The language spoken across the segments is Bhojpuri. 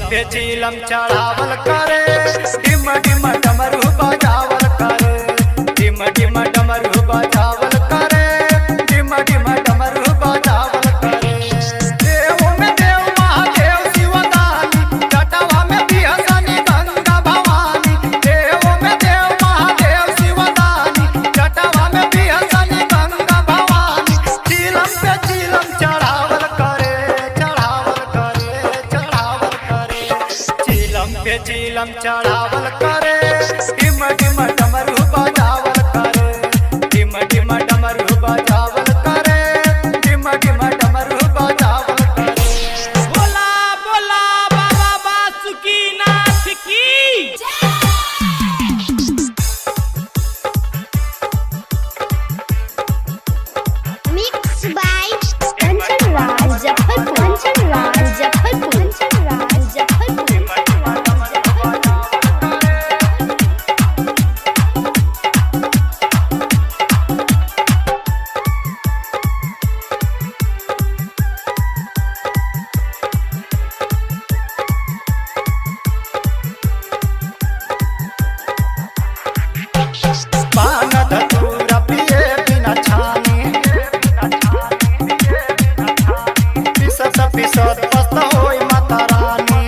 पे चीलम चढ़ावल करे, डिम डिम डमरू बजावल करे, डिम डिम डमरू बजावल करे, डिम डिम डमरू बजावल करे। देव में देव महादेव शिवदानी, जटावा में बिहसनी गंगा भवानी। देव में देव महादेव शिवदानी, जटावा में बिहसनी गंगा भवानी। चीलम पे चीलम चढ़ावल करे, चढ़ावल करे, चढ़ावल करे। चीलम पे चीलम चढ़ावल करे, डिम डिम डमरू बजावल करे, डिम डिम डमरू बजावल करे, डिम डिम डमरू बजावल करे। बोला बोला बाबा बासुकीनाथ की Mixed by Kanchan Raj Muzaffarpur, Kanchan Raj Muzaffarpur, Kanchan Raj Muzaffarpur। पान धतूरा पिए बिना छानी, पिसत पिसत पस्त होई माता रानी।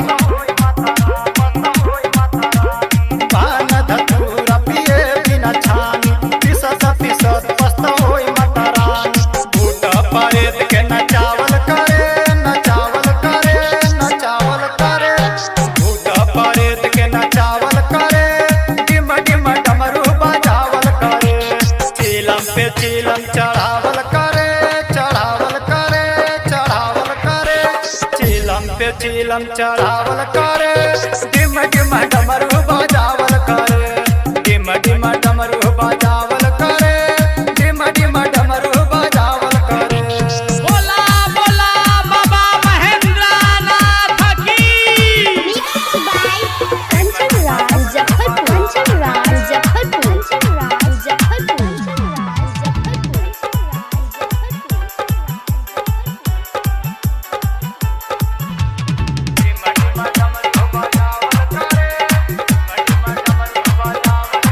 पान धतूरा पिए बिना छानी, पिसत पिसत पस्त होई माता रानी। भूत परेत के नचावल करे, नचावल करे, नचावल करे। भूत परेत के नचावल करे, डिम डिम डमरू बजावल करे। चीलम पे चीलम चढ़ावल करे, चढ़ावल करे, चढ़ावल करे। चीलम पे चीलम चढ़ावल करे, डिम डिम डमरू बजावल करे, डिम डिम डमरू बजावल करे, डिम डिम डमरू बजावल करे। बोला बोला बाबा महेंद्रनाथ की Mixed by Kanchan Raj Muzaffarpur, Kanchan Raj Muzaffarpur, Kanchan Raj Muzaffarpur, Kanchan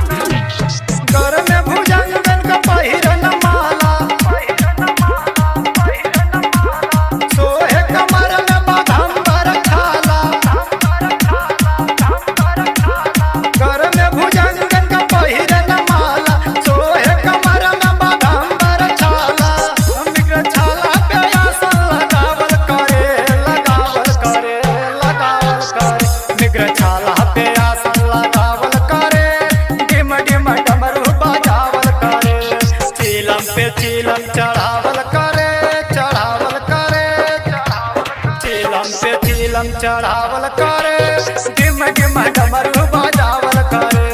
घर में भुजंगन का पहिरन माला, सोहे कमर में बाघंबर छाला। घर में भुजंगन का पहिरन माला, सोहे कमर में बाघंबर छाला। मिर्ग छाला पे आसन लगावल करे, लगावल करे, लगावल करे। मिर्ग छाला पे आसन लगावल करे, डिम डिम डमरू बजावल करे। चीलम पे चीलम चढ़ावल करे, चढ़ावल करे, चढ़ावल। चीलम पे चीलम चढ़ावल करे, डिम डिम डमरू बजावल करे,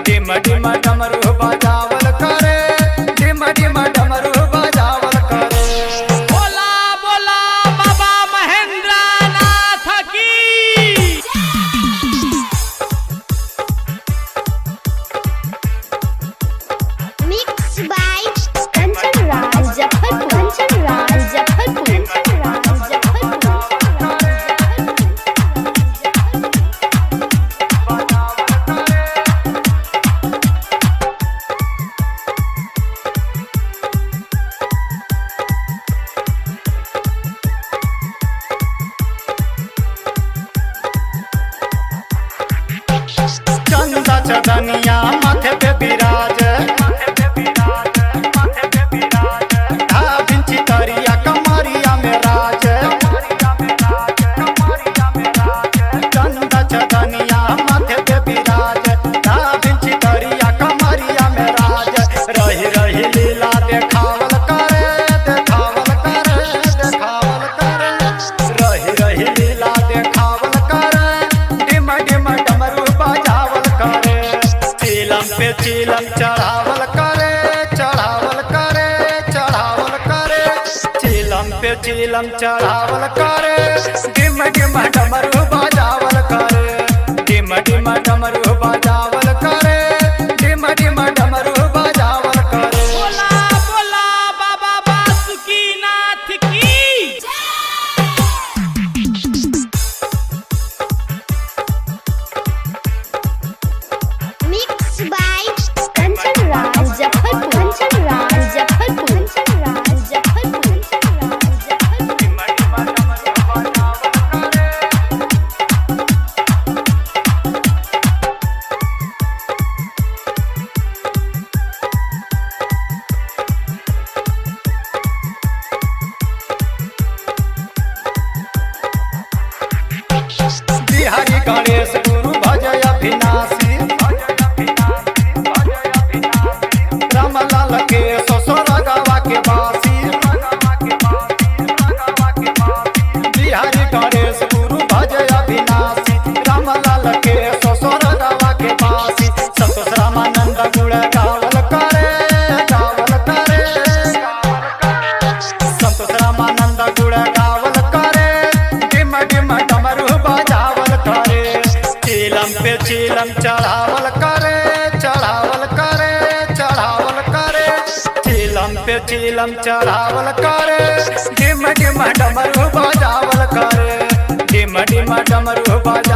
डिम डिम डमरू बजावल करे, डिम डिम डमरू बजावल करे। बोला बोला बाबा महेंद्रनाथ की Mixed by Kanchan Raj Muzaffarpur, Kanchan Raj Muzaffarpur, Kanchan Raj Muzaffarpur, Kanchan Raj Muzaffarpur। चंदा चदनिया माथे पे विराज, ढाबिन चितरिया कमरिया में राज। चंदा चदनिया माथे पे विराज, ढाबिन चितरिया कमरिया में राज। रही रही लीला देखावल करे, देखावल करे, देखावल करे। रही रही लीला देखावल करे, डिम डिम डमरू बजावल करे। चीलम पे चीलम चढ़ावल करे, चढ़ावल करे, चढ़ावल करे। चीलम पे चीलम चढ़ावल करे, डिम डिम डमरू बजावल करे, डिम डिम डमरू बजावल करे, डिम डिम डमरू बजावल करे। बोला बोला बाबा बासुकीनाथ की बिहारी गणेश गुरु भजय अभिनाशी रामलाल के ससुर गवा के बासी बिहारी गणेश गुरु भजय अभिनाशी रामलाल के ससुर गवा के बासी संतोष रामानंद गुण गावल करे संतोष रामानंद गुण गावल करे डिम डिम डमरू बजावल करे चीलम पे चीलम चढ़ावल करे चढ़ावल करे चढ़ावल करे चीलम पे चीलम चढ़ावल करे डिम डिम डमरू बजावल करे डिम डिम डमरू बजावल